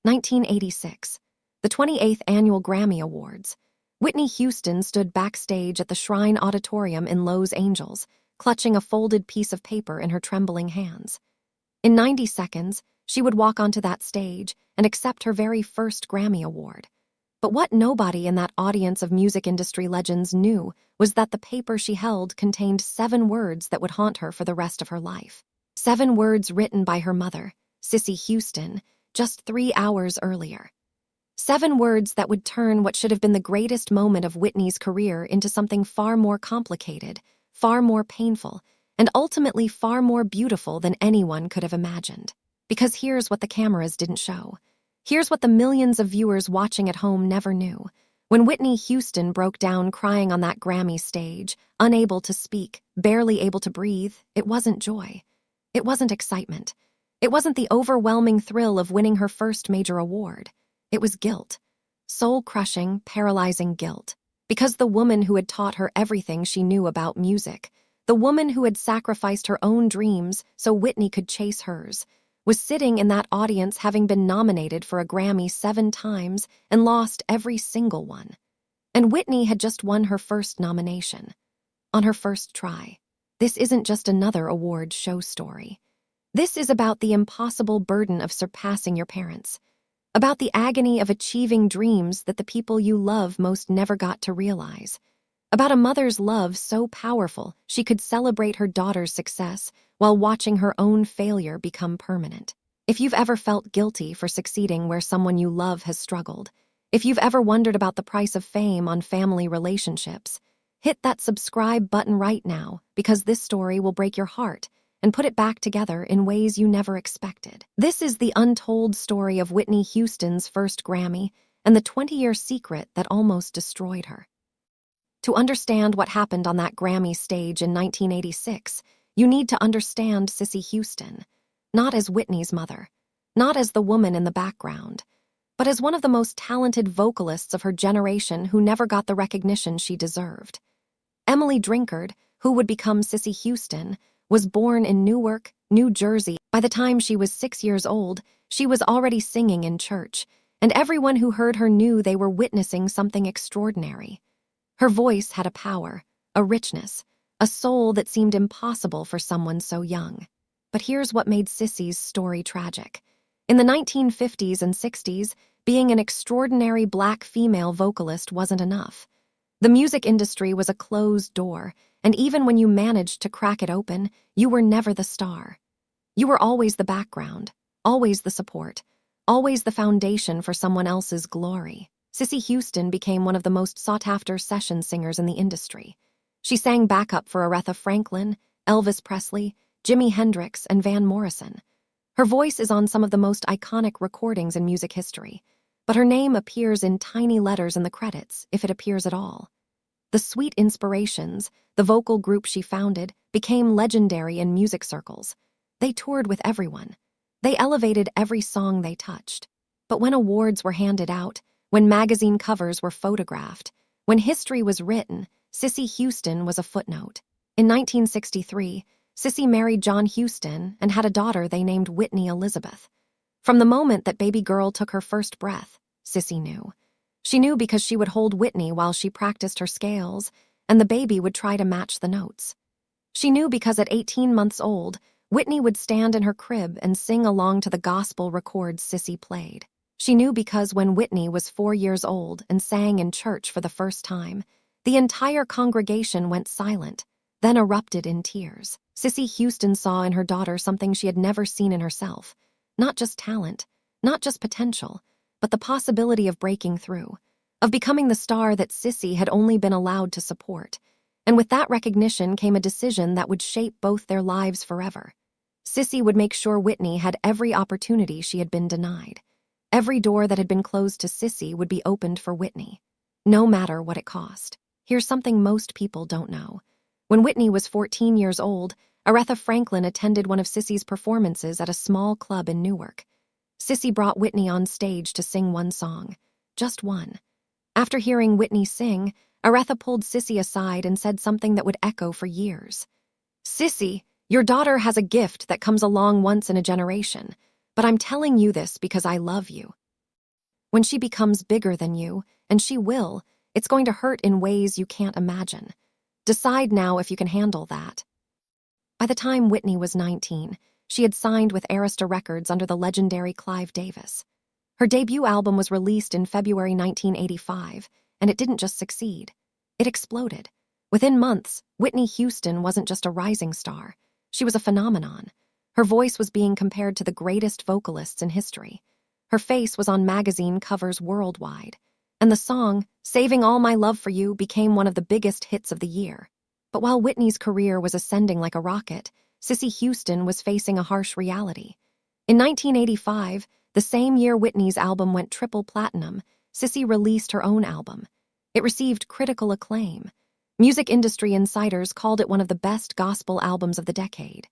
1986. The 28th Annual Grammy Awards. Whitney Houston stood backstage at the Shrine Auditorium in Los Angeles, clutching a folded piece of paper in her trembling hands. In 90 seconds, she would walk onto that stage and accept her very first Grammy Award. But what nobody in that audience of music industry legends knew was that the paper she held contained 7 words that would haunt her for the rest of her life. 7 words written by her mother, Cissy Houston, just 3 hours earlier. 7 words that would turn what should have been the greatest moment of Whitney's career into something far more complicated, far more painful, and ultimately far more beautiful than anyone could have imagined. Because here's what the cameras didn't show. Here's what the millions of viewers watching at home never knew. When Whitney Houston broke down crying on that Grammy stage, unable to speak, barely able to breathe, it wasn't joy. It wasn't excitement. It wasn't the overwhelming thrill of winning her first major award. It was guilt. Soul-crushing, paralyzing guilt. Because the woman who had taught her everything she knew about music, the woman who had sacrificed her own dreams so Whitney could chase hers, was sitting in that audience having been nominated for a Grammy 7 times and lost every single one. And Whitney had just won her first nomination. On her first try. This isn't just another award show story. This is about the impossible burden of surpassing your parents. About the agony of achieving dreams that the people you love most never got to realize. About a mother's love so powerful she could celebrate her daughter's success while watching her own failure become permanent. If you've ever felt guilty for succeeding where someone you love has struggled, if you've ever wondered about the price of fame on family relationships, hit that subscribe button right now because this story will break your heart and put it back together in ways you never expected. This is the untold story of Whitney Houston's first Grammy and the 20-year secret that almost destroyed her. To understand what happened on that Grammy stage in 1986, you need to understand Cissy Houston, not as Whitney's mother, not as the woman in the background, but as one of the most talented vocalists of her generation who never got the recognition she deserved. Emily Drinkard, who would become Cissy Houston, was born in Newark, New Jersey. By the time she was 6 years old, she was already singing in church, and everyone who heard her knew they were witnessing something extraordinary. Her voice had a power, a richness, a soul that seemed impossible for someone so young. But here's what made Cissy's story tragic. In the 1950s and 60s, being an extraordinary black female vocalist wasn't enough. The music industry was a closed door, and even when you managed to crack it open, you were never the star. You were always the background, always the support, always the foundation for someone else's glory. Cissy Houston became one of the most sought-after session singers in the industry. She sang backup for Aretha Franklin, Elvis Presley, Jimi Hendrix, and Van Morrison. Her voice is on some of the most iconic recordings in music history, but her name appears in tiny letters in the credits, if it appears at all. The Sweet Inspirations, the vocal group she founded, became legendary in music circles. They toured with everyone. They elevated every song they touched. But when awards were handed out, when magazine covers were photographed, when history was written, Cissy Houston was a footnote. In 1963, Cissy married John Houston and had a daughter they named Whitney Elizabeth. From the moment that baby girl took her first breath, Cissy knew. She knew because she would hold Whitney while she practiced her scales, and the baby would try to match the notes. She knew because at 18 months old, Whitney would stand in her crib and sing along to the gospel records Cissy played. She knew because when Whitney was 4 years old and sang in church for the first time, the entire congregation went silent, then erupted in tears. Cissy Houston saw in her daughter something she had never seen in herself. Not just talent, not just potential, but the possibility of breaking through, of becoming the star that Cissy had only been allowed to support. And with that recognition came a decision that would shape both their lives forever. Cissy would make sure Whitney had every opportunity she had been denied. Every door that had been closed to Cissy would be opened for Whitney, no matter what it cost. Here's something most people don't know. When Whitney was 14 years old, Aretha Franklin attended one of Cissy's performances at a small club in Newark. Cissy brought Whitney on stage to sing one song, just one. After hearing Whitney sing, Aretha pulled Cissy aside and said something that would echo for years. "Cissy, your daughter has a gift that comes along once in a generation, but I'm telling you this because I love you. When she becomes bigger than you, and she will, it's going to hurt in ways you can't imagine. Decide now if you can handle that." By the time Whitney was 19, she had signed with Arista Records under the legendary Clive Davis. Her debut album was released in February 1985, and it didn't just succeed. It exploded. Within months, Whitney Houston wasn't just a rising star. She was a phenomenon. Her voice was being compared to the greatest vocalists in history. Her face was on magazine covers worldwide. And the song, "Saving All My Love for You," became one of the biggest hits of the year. But while Whitney's career was ascending like a rocket, Cissy Houston was facing a harsh reality. In 1985, the same year Whitney's album went triple platinum, Cissy released her own album. It received critical acclaim. Music industry insiders called it one of the best gospel albums of the decade.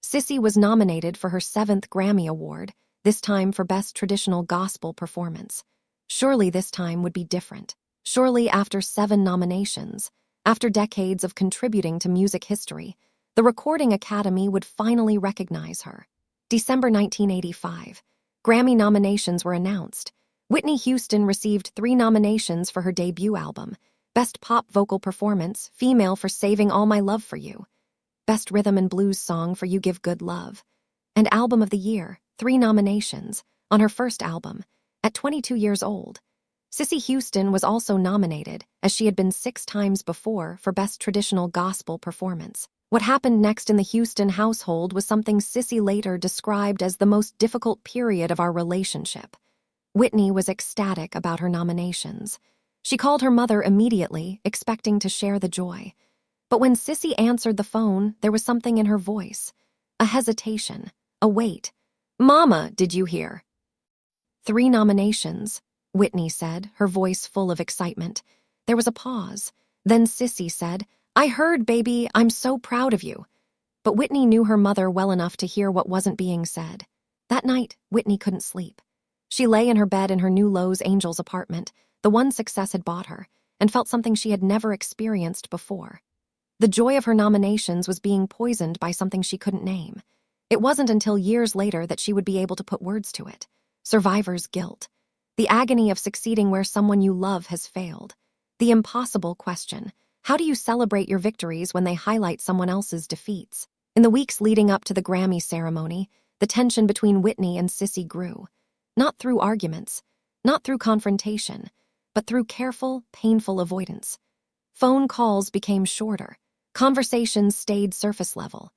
Cissy was nominated for her 7th Grammy Award, this time for Best Traditional Gospel Performance. Surely this time would be different. Surely after 7 nominations, after decades of contributing to music history, the Recording Academy would finally recognize her. December 1985. Grammy nominations were announced. Whitney Houston received 3 nominations for her debut album: Best Pop Vocal Performance, Female for "Saving All My Love for You", Best Rhythm and Blues Song for "You Give Good Love", and Album of the Year, 3 nominations, on her first album, at 22 years old. Cissy Houston was also nominated, as she had been 6 times before, for Best Traditional Gospel Performance. What happened next in the Houston household was something Cissy later described as the most difficult period of our relationship. Whitney was ecstatic about her nominations. She called her mother immediately, expecting to share the joy. But when Cissy answered the phone, there was something in her voice. A hesitation, a wait. "Mama, did you hear?" 3 nominations, Whitney said, her voice full of excitement. There was a pause. Then Cissy said, "I heard, baby, I'm so proud of you." But Whitney knew her mother well enough to hear what wasn't being said. That night, Whitney couldn't sleep. She lay in her bed in her new Los Angeles apartment, the one success had bought her, and felt something she had never experienced before. The joy of her nominations was being poisoned by something she couldn't name. It wasn't until years later that she would be able to put words to it. Survivor's guilt. The agony of succeeding where someone you love has failed. The impossible question: how do you celebrate your victories when they highlight someone else's defeats? In the weeks leading up to the Grammy ceremony, the tension between Whitney and Cissy grew. Not through arguments, not through confrontation, but through careful, painful avoidance. Phone calls became shorter. Conversations stayed surface level.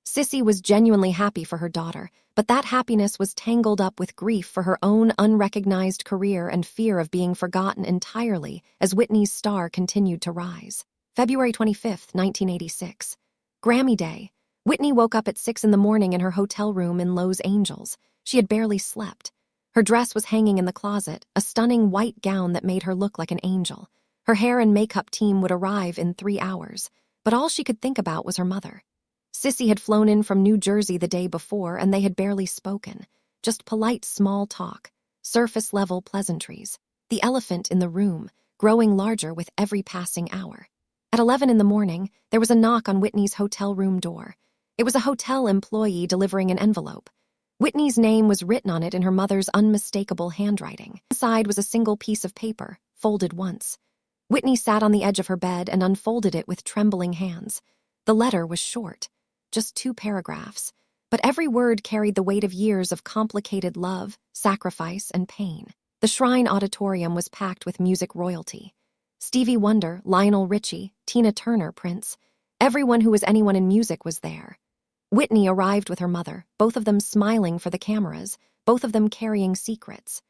Cissy was genuinely happy for her daughter, but that happiness was tangled up with grief for her own unrecognized career and fear of being forgotten entirely as Whitney's star continued to rise. February 25, 1986. Grammy Day. Whitney woke up at 6 in the morning in her hotel room in Los Angeles. She had barely slept. Her dress was hanging in the closet, a stunning white gown that made her look like an angel. Her hair and makeup team would arrive in 3 hours, but all she could think about was her mother. Cissy had flown in from New Jersey the day before, and they had barely spoken. Just polite small talk, surface-level pleasantries. The elephant in the room, growing larger with every passing hour. At 11 in the morning, there was a knock on Whitney's hotel room door. It was a hotel employee delivering an envelope. Whitney's name was written on it in her mother's unmistakable handwriting. Inside was a single piece of paper, folded once. Whitney sat on the edge of her bed and unfolded it with trembling hands. The letter was short. Just 2 paragraphs, but every word carried the weight of years of complicated love, sacrifice, and pain. The Shrine Auditorium was packed with music royalty. Stevie Wonder, Lionel Richie, Tina Turner, Prince. Everyone who was anyone in music was there. Whitney arrived with her mother, both of them smiling for the cameras, both of them carrying secrets.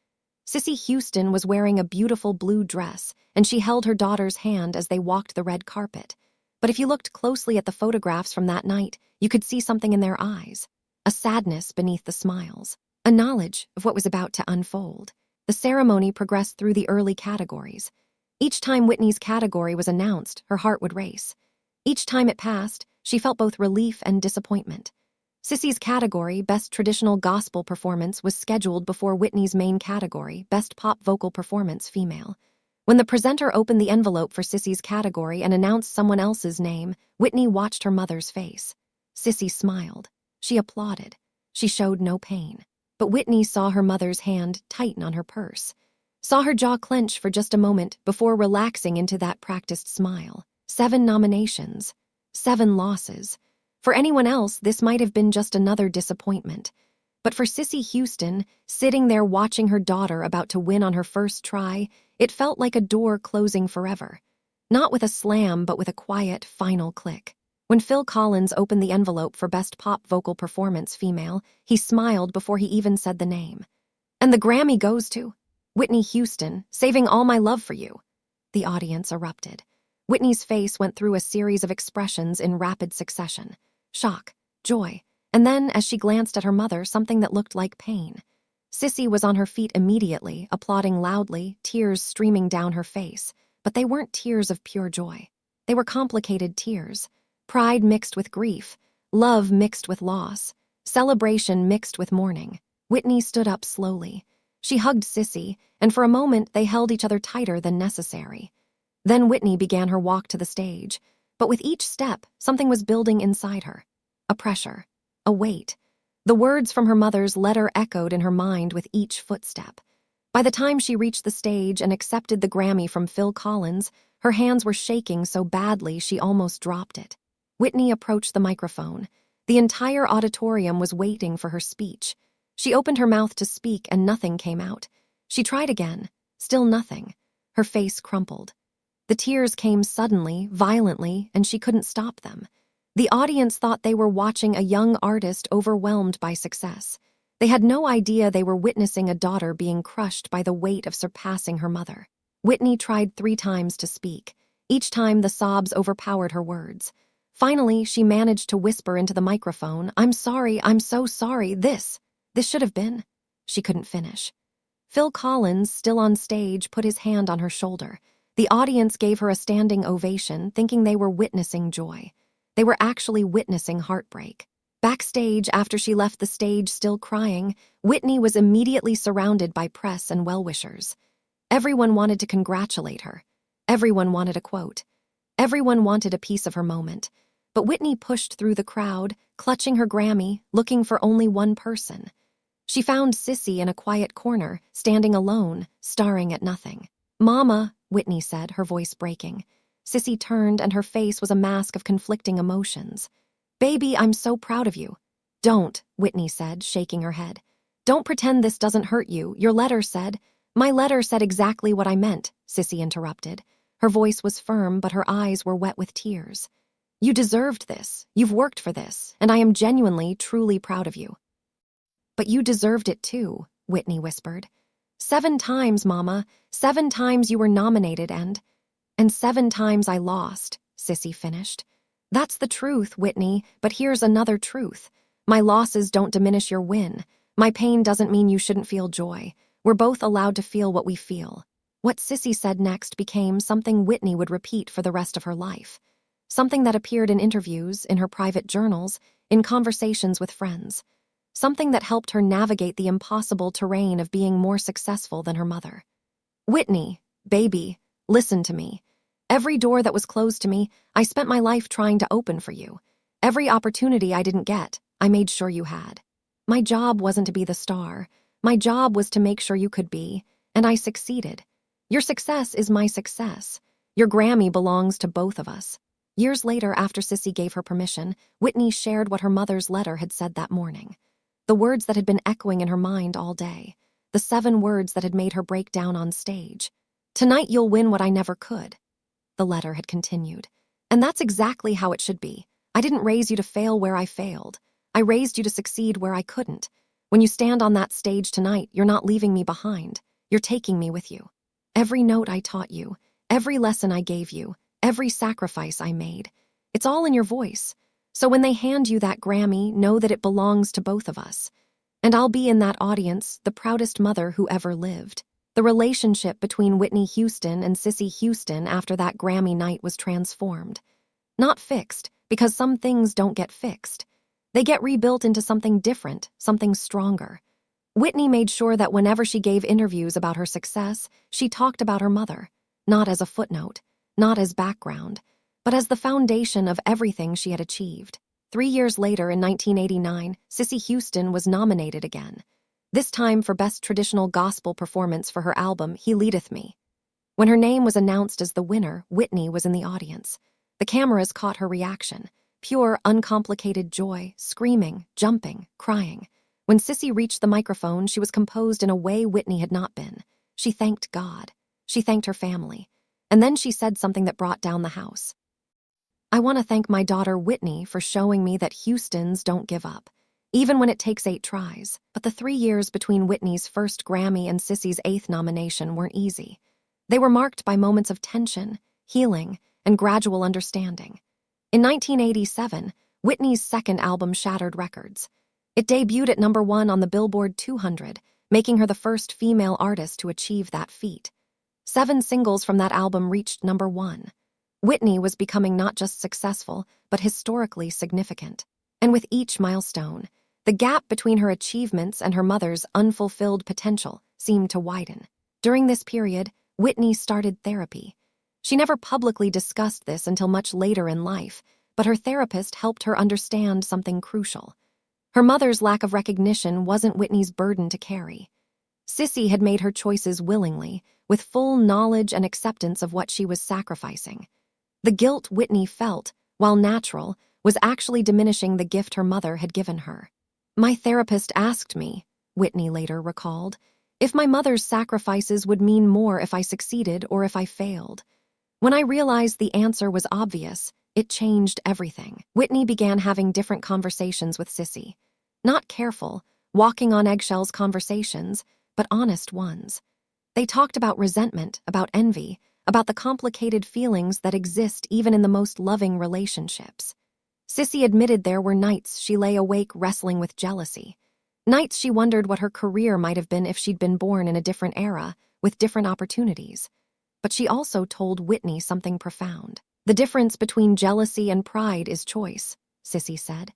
Cissy Houston was wearing a beautiful blue dress, and she held her daughter's hand as they walked the red carpet. But if you looked closely at the photographs from that night, you could see something in their eyes. A sadness beneath the smiles. A knowledge of what was about to unfold. The ceremony progressed through the early categories. Each time Whitney's category was announced, her heart would race. Each time it passed, she felt both relief and disappointment. Cissy's category, Best Traditional Gospel Performance, was scheduled before Whitney's main category, Best Pop Vocal Performance, Female. When the presenter opened the envelope for Cissy's category and announced someone else's name, Whitney watched her mother's face. Cissy smiled. She applauded. She showed no pain. But Whitney saw her mother's hand tighten on her purse. saw her jaw clench for just a moment before relaxing into that practiced smile. 7 nominations, 7 losses. For anyone else, this might have been just another disappointment. But for Cissy Houston, sitting there watching her daughter about to win on her first try, it felt like a door closing forever. Not with a slam, but with a quiet, final click. When Phil Collins opened the envelope for Best Pop Vocal Performance Female, he smiled before he even said the name. And the Grammy goes to Whitney Houston, Saving All My Love for You. The audience erupted. Whitney's face went through a series of expressions in rapid succession. Shock, joy, and then, as she glanced at her mother, something that looked like pain. Cissy was on her feet immediately, applauding loudly, tears streaming down her face. But they weren't tears of pure joy. They were complicated tears. Pride mixed with grief, love mixed with loss, celebration mixed with mourning. Whitney stood up slowly. She hugged Cissy, and for a moment they held each other tighter than necessary. Then Whitney began her walk to the stage, but with each step, something was building inside her. A pressure, a weight. The words from her mother's letter echoed in her mind with each footstep. By the time she reached the stage and accepted the Grammy from Phil Collins, her hands were shaking so badly she almost dropped it. Whitney approached the microphone. The entire auditorium was waiting for her speech. She opened her mouth to speak and nothing came out. She tried again. Still nothing. Her face crumpled. The tears came suddenly, violently, and she couldn't stop them. The audience thought they were watching a young artist overwhelmed by success. They had no idea they were witnessing a daughter being crushed by the weight of surpassing her mother. Whitney tried 3 times to speak. Each time the sobs overpowered her words. Finally, she managed to whisper into the microphone, "I'm sorry, I'm so sorry, this should have been." She couldn't finish. Phil Collins, still on stage, put his hand on her shoulder. The audience gave her a standing ovation, thinking they were witnessing joy. They were actually witnessing heartbreak. Backstage, after she left the stage still crying, Whitney was immediately surrounded by press and well-wishers. Everyone wanted to congratulate her. Everyone wanted a quote. Everyone wanted a piece of her moment. But Whitney pushed through the crowd, clutching her Grammy, looking for only one person. She found Cissy in a quiet corner, standing alone, staring at nothing. "Mama," Whitney said, her voice breaking. Cissy turned, and her face was a mask of conflicting emotions. "Baby, I'm so proud of you." "Don't," Whitney said, shaking her head. "Don't pretend this doesn't hurt you. Your letter said—" "My letter said exactly what I meant," Cissy interrupted. Her voice was firm, but her eyes were wet with tears. "You deserved this. You've worked for this, and I am genuinely, truly proud of you." "But you deserved it too," Whitney whispered. 7 times, Mama. 7 times you were nominated and 7 times I lost," Cissy finished. "That's the truth, Whitney, but here's another truth. My losses don't diminish your win. My pain doesn't mean you shouldn't feel joy. We're both allowed to feel what we feel." What Cissy said next became something Whitney would repeat for the rest of her life. Something that appeared in interviews, in her private journals, in conversations with friends. Something that helped her navigate the impossible terrain of being more successful than her mother. "Whitney, baby, listen to me. Every door that was closed to me, I spent my life trying to open for you. Every opportunity I didn't get, I made sure you had. My job wasn't to be the star. My job was to make sure you could be, and I succeeded. Your success is my success. Your Grammy belongs to both of us." Years later, after Cissy gave her permission, Whitney shared what her mother's letter had said that morning. The words that had been echoing in her mind all day. The 7 words that had made her break down on stage. "Tonight you'll win what I never could." The letter had continued. "And that's exactly how it should be. I didn't raise you to fail where I failed. I raised you to succeed where I couldn't. When you stand on that stage tonight, you're not leaving me behind. You're taking me with you. Every note I taught you, every lesson I gave you, every sacrifice I made, it's all in your voice. So when they hand you that Grammy, know that it belongs to both of us. And I'll be in that audience, the proudest mother who ever lived." The relationship between Whitney Houston and Cissy Houston after that Grammy night was transformed. Not fixed, because some things don't get fixed. They get rebuilt into something different, something stronger. Whitney made sure that whenever she gave interviews about her success, she talked about her mother, not as a footnote, not as background, but as the foundation of everything she had achieved. 3 years later, in 1989, Cissy Houston was nominated again. this time for Best Traditional Gospel Performance for her album, He Leadeth Me. When her name was announced as the winner, Whitney was in the audience. The cameras caught her reaction. Pure, uncomplicated joy, screaming, jumping, crying. When Cissy reached the microphone, she was composed in a way Whitney had not been. She thanked God. She thanked her family. And then she said something that brought down the house. I want to thank my daughter Whitney for showing me that Houstons don't give up, even when it takes 8 tries. But the 3 years between Whitney's first Grammy and Cissy's 8th nomination weren't easy. They were marked by moments of tension, healing, and gradual understanding. In 1987, Whitney's second album shattered records. It debuted at #1 on the Billboard 200, making her the first female artist to achieve that feat. 7 singles from that album reached #1. Whitney was becoming not just successful, but historically significant. And with each milestone, the gap between her achievements and her mother's unfulfilled potential seemed to widen. During this period, Whitney started therapy. She never publicly discussed this until much later in life, but her therapist helped her understand something crucial. Her mother's lack of recognition wasn't Whitney's burden to carry. Cissy had made her choices willingly, with full knowledge and acceptance of what she was sacrificing. The guilt Whitney felt, while natural, was actually diminishing the gift her mother had given her. My therapist asked me, Whitney later recalled, if my mother's sacrifices would mean more if I succeeded or if I failed. When I realized the answer was obvious, it changed everything. Whitney began having different conversations with Cissy. Not careful, walking on eggshells conversations, but honest ones. They talked about resentment, about envy, about the complicated feelings that exist even in the most loving relationships. Cissy admitted there were nights she lay awake wrestling with jealousy. Nights she wondered what her career might have been if she'd been born in a different era, with different opportunities. But she also told Whitney something profound. The difference between jealousy and pride is choice, Cissy said.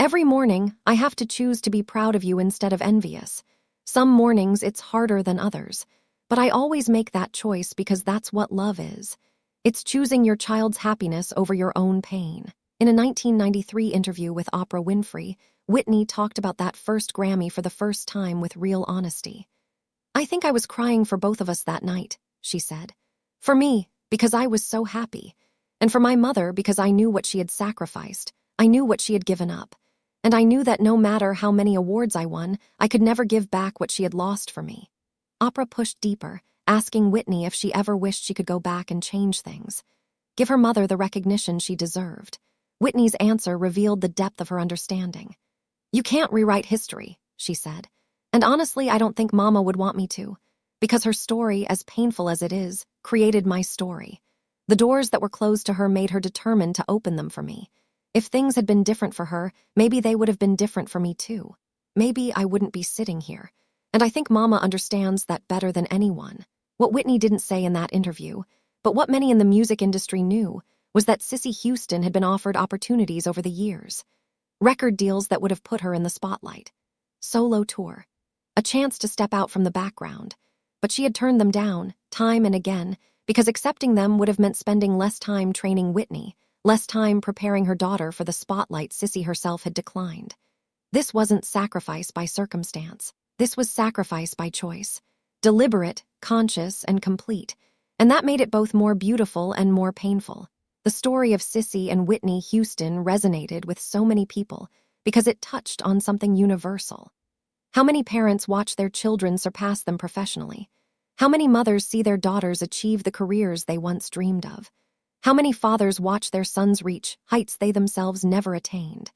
Every morning, I have to choose to be proud of you instead of envious. Some mornings it's harder than others, but I always make that choice because that's what love is. It's choosing your child's happiness over your own pain. In a 1993 interview with Oprah Winfrey, Whitney talked about that first Grammy for the first time with real honesty. I think I was crying for both of us that night, she said. For me, because I was so happy. And for my mother, because I knew what she had sacrificed. I knew what she had given up. And I knew that no matter how many awards I won, I could never give back what she had lost for me. Oprah pushed deeper, asking Whitney if she ever wished she could go back and change things. Give her mother the recognition she deserved. Whitney's answer revealed the depth of her understanding. You can't rewrite history, she said. And honestly, I don't think Mama would want me to. Because her story, as painful as it is, created my story. The doors that were closed to her made her determined to open them for me. If things had been different for her, maybe they would have been different for me too. Maybe I wouldn't be sitting here. And I think Mama understands that better than anyone. What Whitney didn't say in that interview, but what many in the music industry knew, was that Cissy Houston had been offered opportunities over the years. Record deals that would have put her in the spotlight. Solo tour. A chance to step out from the background. But she had turned them down, time and again, because accepting them would have meant spending less time training Whitney, less time preparing her daughter for the spotlight Cissy herself had declined. This wasn't sacrifice by circumstance. This was sacrifice by choice. Deliberate, conscious, and complete. And that made it both more beautiful and more painful. The story of Cissy and Whitney Houston resonated with so many people because it touched on something universal. How many parents watch their children surpass them professionally? How many mothers see their daughters achieve the careers they once dreamed of? How many fathers watch their sons reach heights they themselves never attained?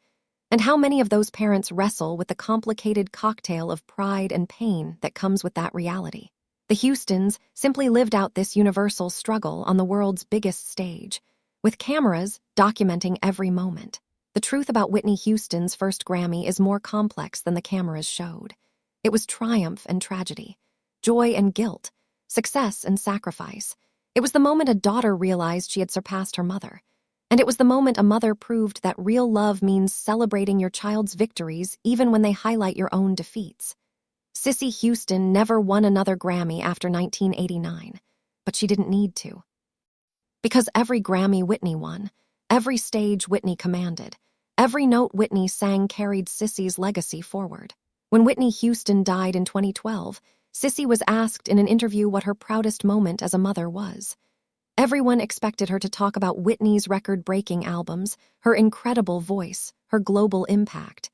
And how many of those parents wrestle with the complicated cocktail of pride and pain that comes with that reality? The Houstons simply lived out this universal struggle on the world's biggest stage, with cameras documenting every moment. The truth about Whitney Houston's first Grammy is more complex than the cameras showed. It was triumph and tragedy, joy and guilt, success and sacrifice. It was the moment a daughter realized she had surpassed her mother. And it was the moment a mother proved that real love means celebrating your child's victories even when they highlight your own defeats. Cissy Houston never won another Grammy after 1989, but she didn't need to. Because every Grammy Whitney won, every stage Whitney commanded, every note Whitney sang carried Cissy's legacy forward. When Whitney Houston died in 2012, Cissy was asked in an interview what her proudest moment as a mother was. Everyone expected her to talk about Whitney's record-breaking albums, her incredible voice, her global impact.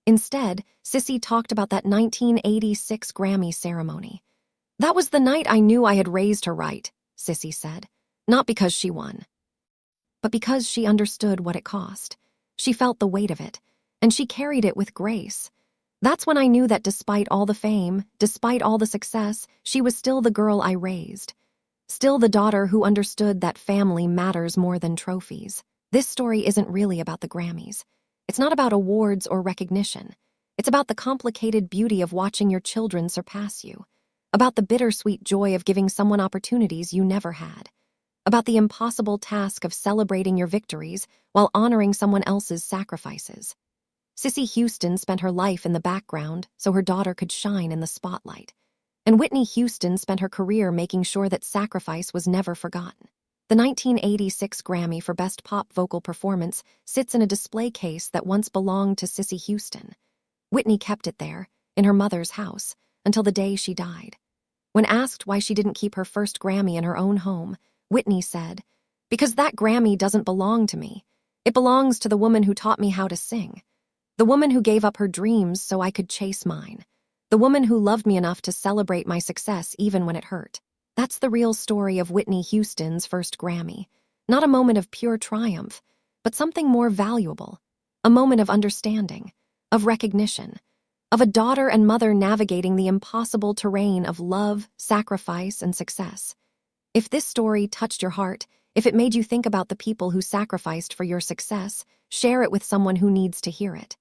Instead, Cissy talked about that 1986 Grammy ceremony. "That was the night I knew I had raised her right," Cissy said. "Not because she won, but because she understood what it cost. She felt the weight of it, and she carried it with grace. That's when I knew that despite all the fame, despite all the success, she was still the girl I raised. Still the daughter who understood that family matters more than trophies." This story isn't really about the Grammys. It's not about awards or recognition. It's about the complicated beauty of watching your children surpass you, about the bittersweet joy of giving someone opportunities you never had, about the impossible task of celebrating your victories while honoring someone else's sacrifices. Cissy Houston spent her life in the background so her daughter could shine in the spotlight. And Whitney Houston spent her career making sure that sacrifice was never forgotten. The 1986 Grammy for Best Pop Vocal Performance sits in a display case that once belonged to Cissy Houston. Whitney kept it there, in her mother's house, until the day she died. When asked why she didn't keep her first Grammy in her own home, Whitney said, "Because that Grammy doesn't belong to me. It belongs to the woman who taught me how to sing. The woman who gave up her dreams so I could chase mine. The woman who loved me enough to celebrate my success even when it hurt." That's the real story of Whitney Houston's first Grammy. Not a moment of pure triumph, but something more valuable. A moment of understanding, of recognition, of a daughter and mother navigating the impossible terrain of love, sacrifice, and success. If this story touched your heart, if it made you think about the people who sacrificed for your success, share it with someone who needs to hear it.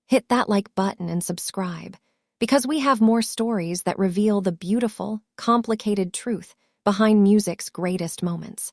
Hit that like button and subscribe, because we have more stories that reveal the beautiful, complicated truth behind music's greatest moments.